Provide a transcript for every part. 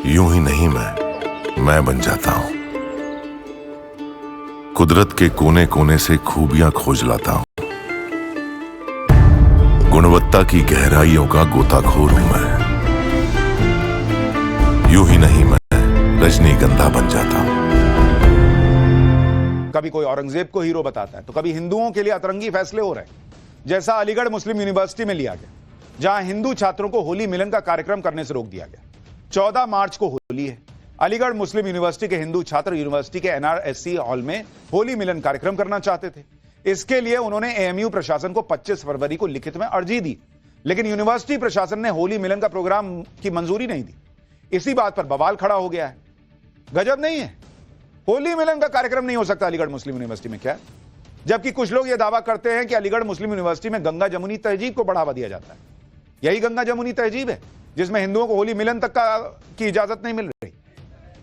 यूं ही नहीं मैं बन जाता हूं। कुदरत के कोने कोने से खूबियां खोज लाता हूं। गुणवत्ता की गहराइयों का गोताखोर हूं मैं। यूं ही नहीं मैं रजनीगंधा बन जाता हूं। कभी कोई औरंगजेब को हीरो बताता है तो कभी हिंदुओं के लिए अतरंगी फैसले हो रहे हैं, जैसा अलीगढ़ मुस्लिम यूनिवर्सिटी में लिया गया, जहां हिंदू छात्रों को होली मिलन का कार्यक्रम करने से रोक दिया गया। 14 मार्च को होली है। अलीगढ़ मुस्लिम यूनिवर्सिटी के हिंदू छात्र यूनिवर्सिटी के एनआरएससी हॉल में होली मिलन कार्यक्रम करना चाहते थे। इसके लिए उन्होंने एएमयू प्रशासन को 25 फरवरी को लिखित में अर्जी दी, लेकिन यूनिवर्सिटी प्रशासन ने होली मिलन का प्रोग्राम की मंजूरी नहीं दी। इसी बात पर बवाल खड़ा हो गया है। गजब नहीं है? होली मिलन का कार्यक्रम नहीं हो सकता अलीगढ़ मुस्लिम यूनिवर्सिटी में, क्या? जबकि कुछ लोग यह दावा करते हैं कि अलीगढ़ मुस्लिम यूनिवर्सिटी में गंगा जमुनी तहजीब को बढ़ावा दिया जाता है। यही गंगा जमुनी तहजीब है जिसमें हिंदुओं को होली मिलन तक की इजाजत नहीं मिल रही।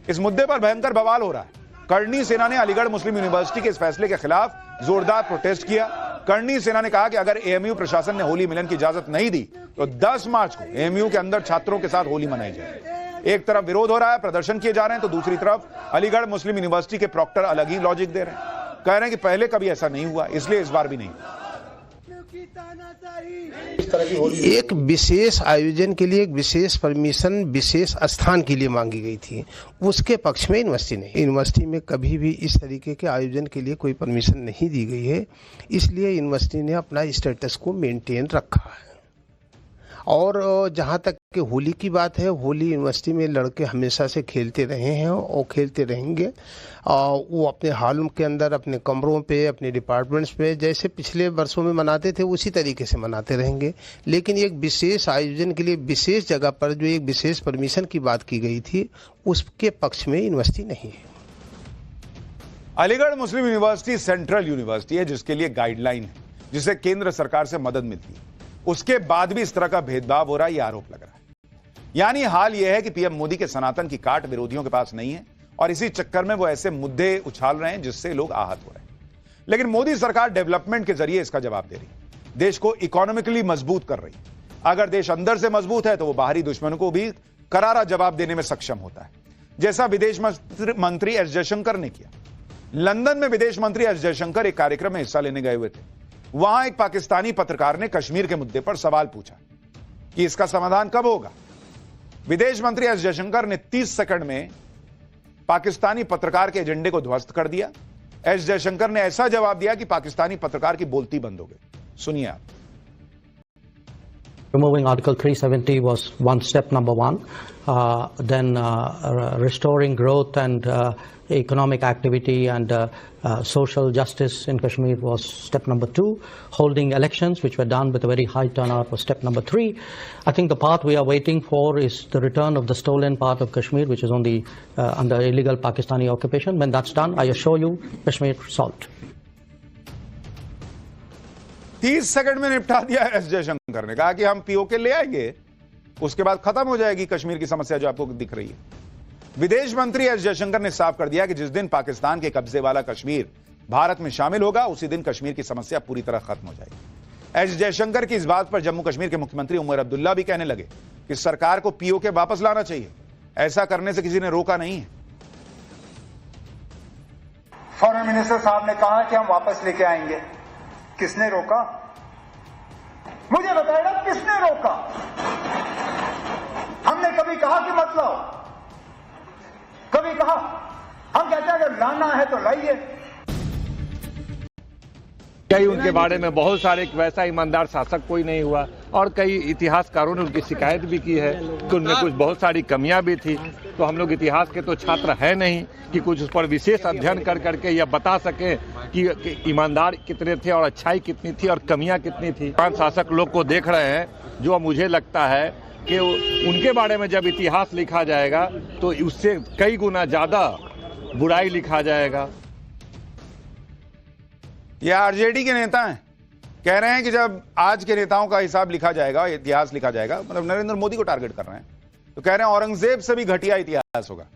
इस मुद्दे पर भयंकर बवाल हो रहा है। करणी सेना ने अलीगढ़ मुस्लिम यूनिवर्सिटी के इस फैसले के खिलाफ जोरदार प्रोटेस्ट किया। करणी सेना ने कहा कि अगर एएमयू प्रशासन ने होली मिलन की इजाजत नहीं दी तो 10 मार्च को एएमयू के अंदर छात्रों के साथ होली मनाई जाए। एक तरफ विरोध हो रहा है, प्रदर्शन किए जा रहे हैं, तो दूसरी तरफ अलीगढ़ मुस्लिम यूनिवर्सिटी के प्रॉक्टर अलग ही लॉजिक दे रहे हैं। कह रहे हैं कि पहले कभी ऐसा नहीं हुआ, इसलिए इस बार भी नहीं। एक विशेष आयोजन के लिए एक विशेष परमिशन विशेष स्थान के लिए मांगी गई थी, उसके पक्ष में यूनिवर्सिटी में कभी भी इस तरीके के आयोजन के लिए कोई परमिशन नहीं दी गई है। इसलिए यूनिवर्सिटी ने अपना स्टेटस को मेंटेन रखा है। और जहाँ तक कि होली की बात है, होली यूनिवर्सिटी में लड़के हमेशा से खेलते रहे हैं और खेलते रहेंगे। वो अपने हॉलों के अंदर, अपने कमरों पे, अपने डिपार्टमेंट्स पे जैसे पिछले वर्षों में मनाते थे उसी तरीके से मनाते रहेंगे। लेकिन एक विशेष आयोजन के लिए विशेष जगह पर जो एक विशेष परमिशन की बात की गई थी, उसके पक्ष में यूनिवर्सिटी नहीं है। अलीगढ़ मुस्लिम यूनिवर्सिटी सेंट्रल यूनिवर्सिटी है जिसके लिए गाइडलाइन है, जिसे केंद्र सरकार से मदद मिलती है। उसके बाद भी इस तरह का भेदभाव हो रहा है, यह आरोप लग रहा है। यानी हाल यह है कि पीएम मोदी के सनातन की काट विरोधियों के पास नहीं है और इसी चक्कर में वो ऐसे मुद्दे उछाल रहे हैं जिससे लोग आहत हो रहे हैं। लेकिन मोदी सरकार डेवलपमेंट के जरिए इसका जवाब दे रही है, देश को इकोनॉमिकली मजबूत कर रही है। अगर देश अंदर से मजबूत है तो वो बाहरी दुश्मनों को भी करारा जवाब देने में सक्षम होता है, जैसा विदेश मंत्री एस जयशंकर ने किया। लंदन में विदेश मंत्री एस जयशंकर एक कार्यक्रम में हिस्सा लेने गए हुए थे। वहां एक पाकिस्तानी पत्रकार ने कश्मीर के मुद्दे पर सवाल पूछा कि इसका समाधान कब होगा। विदेश मंत्री एस जयशंकर ने 30 सेकंड में पाकिस्तानी पत्रकार के एजेंडे को ध्वस्त कर दिया। एस जयशंकर ने ऐसा जवाब दिया कि पाकिस्तानी पत्रकार की बोलती बंद हो गई। सुनिए आप। Removing Article 370 was one step, number one. Then restoring growth and economic activity and social justice in Kashmir was step number two. Holding elections, which were done with a very high turnout, was step number three. I think the path we are waiting for is the return of the stolen part of Kashmir, which is on the under illegal Pakistani occupation. When that's done, I assure you, Kashmir solved. 30 second में निपटा दिया S Jaishankar ने। कहा कि हम PoK ले आएंगे, उसके बाद खत्म हो जाएगी कश्मीर की समस्या जो आपको दिख रही है। विदेश मंत्री एस जयशंकर ने साफ कर दिया कि जिस दिन पाकिस्तान के कब्जे वाला कश्मीर भारत में शामिल होगा, उसी दिन कश्मीर की समस्या पूरी तरह खत्म हो जाएगी। एस जयशंकर की इस बात पर जम्मू कश्मीर के मुख्यमंत्री उमर अब्दुल्ला भी कहने लगे कि सरकार को पीओके वापस लाना चाहिए। ऐसा करने से किसी ने रोका नहीं है। फॉरेन मिनिस्टर साहब ने कहा कि हम वापस लेके आएंगे। किसने रोका? मुझे बताएगा किसने रोका? हमने कभी कहा कि मत लाओ? कभी कहा? हम कहते हैं अगर लाना है तो लाइए। कई उनके बारे में बहुत सारे वैसा ईमानदार शासक कोई नहीं हुआ और कई इतिहासकारों ने उनकी शिकायत भी की है कि उनमें कुछ बहुत सारी कमियां भी थी। तो हम लोग इतिहास के तो छात्र है नहीं कि कुछ उस पर विशेष अध्ययन कर करके यह बता सकें कि ईमानदार कितने थे और अच्छाई कितनी थी और कमियां कितनी थी। पांच शासक लोग को देख रहे हैं, जो मुझे लगता है कि उनके बारे में जब इतिहास लिखा जाएगा तो उससे कई गुना ज्यादा बुराई लिखा जाएगा। ये आरजेडी के नेता हैं, कह रहे हैं कि जब आज के नेताओं का हिसाब लिखा जाएगा, इतिहास लिखा जाएगा, मतलब नरेंद्र मोदी को टारगेट कर रहे हैं, तो कह रहे हैं औरंगजेब से भी घटिया इतिहास होगा।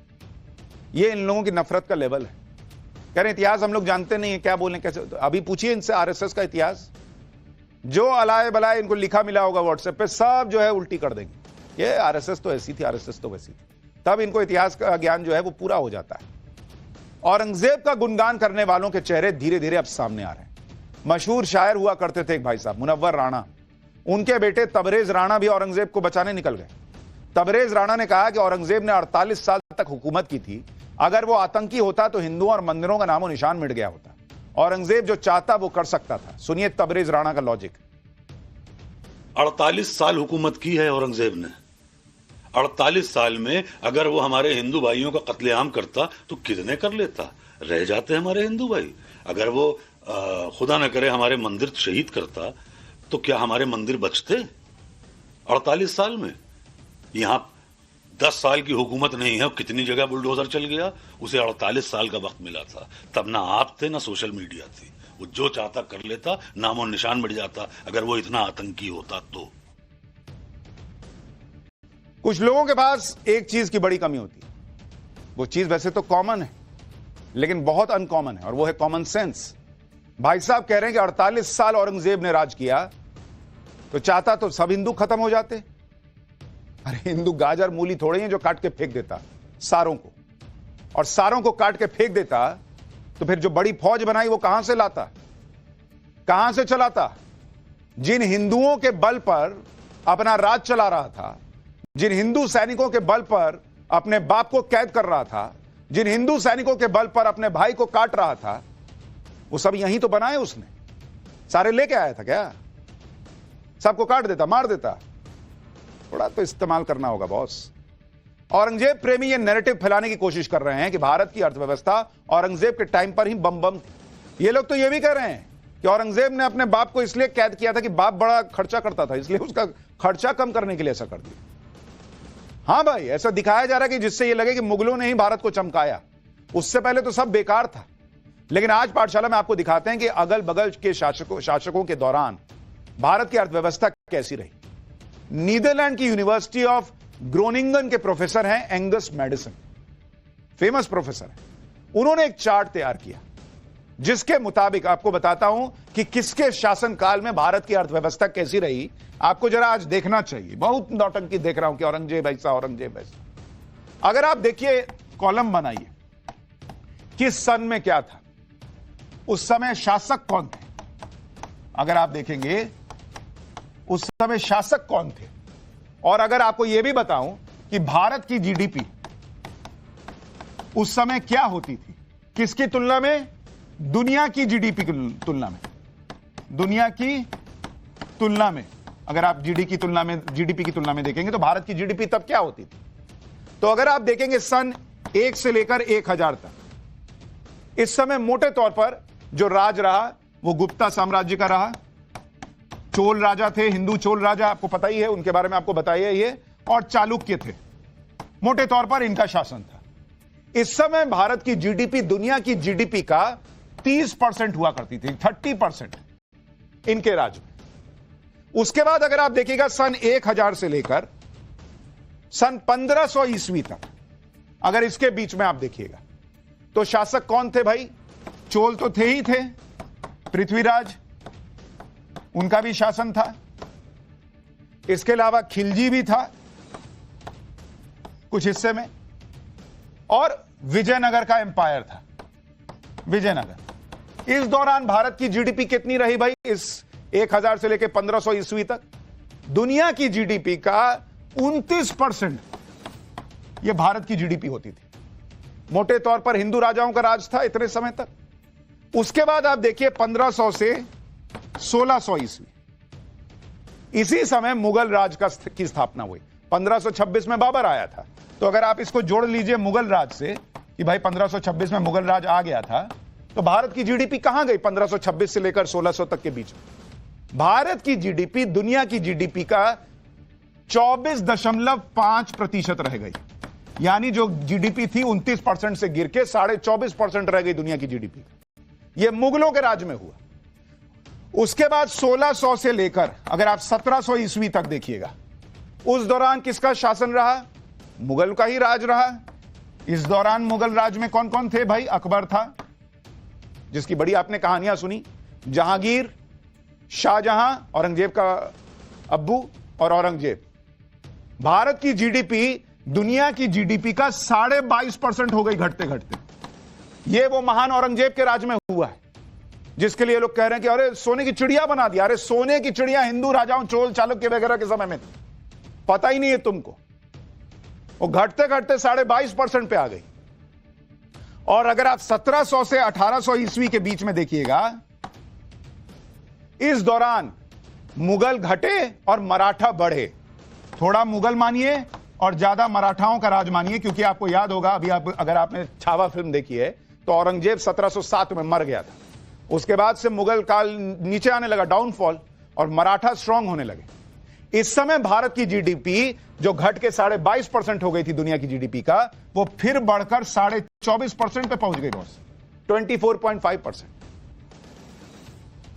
ये इन लोगों की नफरत का लेवल है। कह रहे हैं इतिहास हम लोग जानते नहीं है, क्या बोलें कैसे। अभी पूछिए इनसे आरएसएस का इतिहास, जो अलाए बलाए इनको लिखा मिला होगा व्हाट्सएप पे, सब जो है उल्टी कर देंगे। ये आरएसएस तो ऐसी थी, आरएसएस तो वैसी थी। तब इनको इतिहास का ज्ञान जो है वो पूरा हो जाता है। औरंगजेब का गुणगान करने वालों के चेहरे धीरे धीरे अब सामने आ रहे हैं। मशहूर शायर हुआ करते थे एक भाई साहब, मुनव्वर राणा। उनके बेटे तबरेज राणा भी औरंगजेब को बचाने निकल गए। तबरेज राणा ने कहा कि औरंगजेब ने 48 साल तक हुकूमत की थी, अगर वो आतंकी होता तो हिंदुओं और मंदिरों का नामो निशान मिट गया होता। औरंगजेब जो चाहता वो कर सकता था। सुनिए तबरेज राणा का लॉजिक। 48 साल हुकूमत की है औरंगजेब ने। 48 साल में अगर वो हमारे हिंदू भाइयों का कत्लेआम करता तो कितने कर लेता, रह जाते हमारे हिंदू भाई। अगर वो खुदा न करे हमारे मंदिर शहीद करता तो क्या हमारे मंदिर बचते? 48 साल में यहां 10 साल की हुकूमत नहीं है, कितनी जगह बुलडोजर चल गया। उसे 48 साल का वक्त मिला था। तब ना आप थे ना सोशल मीडिया थी। वो जो चाहता कर लेता, नामो निशान मिट जाता। अगर वो इतना आतंकी होता तो। कुछ लोगों के पास एक चीज की बड़ी कमी होती है। वो चीज वैसे तो कॉमन है लेकिन बहुत अनकॉमन है, और वो है कॉमन सेंस। भाई साहब कह रहे हैं कि 48 साल औरंगजेब ने राज किया तो चाहता तो सब हिंदू खत्म हो जाते। अरे हिंदू गाजर मूली थोड़े हैं जो काट के फेंक देता सारों को, और सारों को काट के फेंक देता तो फिर जो बड़ी फौज बनाई वो कहां से लाता, कहां से चलाता? जिन हिंदुओं के बल पर अपना राज चला रहा था, जिन हिंदू सैनिकों के बल पर अपने बाप को कैद कर रहा था, जिन हिंदू सैनिकों के बल पर अपने भाई को काट रहा था, वो सब यहीं तो बनाए उसने। सारे लेके आया था क्या? सबको काट देता, मार देता? थोड़ा तो इस्तेमाल करना होगा बॉस। औरंगजेब प्रेमी ये नैरेटिव फैलाने की कोशिश कर रहे हैं कि भारत की अर्थव्यवस्था औरंगजेब के टाइम पर ही बम थी। ये लोग तो ये भी कह रहे हैं कि औरंगजेब ने अपने बाप को इसलिए कैद किया था कि बाप बड़ा खर्चा करता था, इसलिए उसका खर्चा कम करने के लिए ऐसा कर दिया। हां भाई, ऐसा दिखाया जा रहा है कि जिससे ये लगे कि मुगलों ने ही भारत को चमकाया। उससे पहले तो सब बेकार था। लेकिन आज पाठशाला में आपको दिखाते हैं कि अगल बगल के शासकों के दौरान भारत की अर्थव्यवस्था कैसी रही। नीदरलैंड की यूनिवर्सिटी ऑफ ग्रोनिंगन के प्रोफेसर हैं एंगस मैडिसन, फेमस प्रोफेसर हैं। उन्होंने एक चार्ट तैयार किया जिसके मुताबिक आपको बताता हूं कि किसके शासनकाल में भारत की अर्थव्यवस्था कैसी रही। आपको जरा आज देखना चाहिए। बहुत नौटंकी देख रहा हूं कि औरंगजेब ऐसा, औरंगजेब ऐसा। अगर आप देखिए, कॉलम बनाइए, किस सन में क्या था, उस समय शासक कौन थे। अगर आप देखेंगे उस समय शासक कौन थे, और अगर आपको यह भी बताऊं कि भारत की जीडीपी उस समय क्या होती थी, किसकी तुलना में? दुनिया की जीडीपी की तुलना में। दुनिया की तुलना में अगर आप जीडीपी की तुलना में देखेंगे तो भारत की जीडीपी तब क्या होती थी। तो अगर आप देखेंगे सन 1 से लेकर 1000 तक, इस समय मोटे तौर पर जो राज रहा वो गुप्ता साम्राज्य का रहा। चोल राजा थे, हिंदू चोल राजा, आपको पता ही है, उनके बारे में आपको बताइए ये, और चालुक्य थे। मोटे तौर पर इनका शासन था। इस समय भारत की जीडीपी दुनिया की जीडीपी का 30% हुआ करती थी, 30% इनके राज में। उसके बाद अगर आप देखिएगा सन 1000 से लेकर सन 1500 ईस्वी तक, अगर इसके बीच में आप देखिएगा तो शासक कौन थे भाई? चोल तो थे ही थे, पृथ्वीराज, उनका भी शासन था। इसके अलावा खिलजी भी था कुछ हिस्से में, और विजयनगर का एम्पायर था, विजयनगर। इस दौरान भारत की जीडीपी कितनी रही भाई? इस 1000 से लेकर 1500 ईस्वी तक दुनिया की जीडीपी का 29% यह भारत की जीडीपी होती थी। मोटे तौर पर हिंदू राजाओं का राज था इतने समय तक। उसके बाद आप देखिए 1500 से 1600 ईस्वी, इसी समय मुगल राज की स्थापना हुई। 1526 में बाबर आया था। तो अगर आप इसको जोड़ लीजिए मुगल राज से कि भाई 1526 में मुगल राज आ गया था, तो भारत की जीडीपी कहां गई 1526 से लेकर 1600 तक के बीच में? भारत की जीडीपी दुनिया की जीडीपी का 24.5% रह गई। यानी जो जीडीपी थी 29% से गिर के 24.5% रह गई दुनिया की जीडीपी। यह मुगलों के राज में हुआ। उसके बाद 1600 से लेकर अगर आप 1700 ईस्वी तक देखिएगा, उस दौरान किसका शासन रहा? मुगल का ही राज रहा। इस दौरान मुगल राज में कौन कौन थे भाई? अकबर था, जिसकी बड़ी आपने कहानियां सुनी, जहांगीर, शाहजहां, औरंगजेब का अब्बू, और औरंगजेब। भारत की जीडीपी दुनिया की जीडीपी का 22.5% हो गई घटते घटते। ये वो महान औरंगजेब के राज में हुआ है, जिसके लिए लोग कह रहे हैं कि अरे सोने की चिड़िया बना दिया। अरे सोने की चिड़िया हिंदू राजाओं, चोल चालुक्य वगैरह के समय में थी, पता ही नहीं है तुमको। वो घटते घटते 22.5% पे आ गई। और अगर आप 1700 से 1800 ईस्वी के बीच में देखिएगा, इस दौरान मुगल घटे और मराठा बढ़े। थोड़ा मुगल मानिए और ज्यादा मराठाओं का राज मानिए, क्योंकि आपको याद होगा, अभी अगर आपने छावा फिल्म देखी है तो औरंगजेब 1707 में मर गया था। उसके बाद से मुगल काल नीचे आने लगा, डाउनफॉल, और मराठा स्ट्रांग होने लगे। इस समय भारत की जीडीपी जो घट के 22.5% हो गई थी दुनिया की जीडीपी का, वो फिर बढ़कर 24.5% पे पहुंच गई बॉस, 24.5%।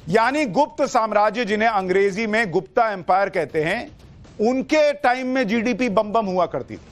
यानी गुप्त साम्राज्य, जिन्हें अंग्रेजी में गुप्ता एम्पायर कहते हैं, उनके टाइम में जीडीपी बम बम हुआ करती थी।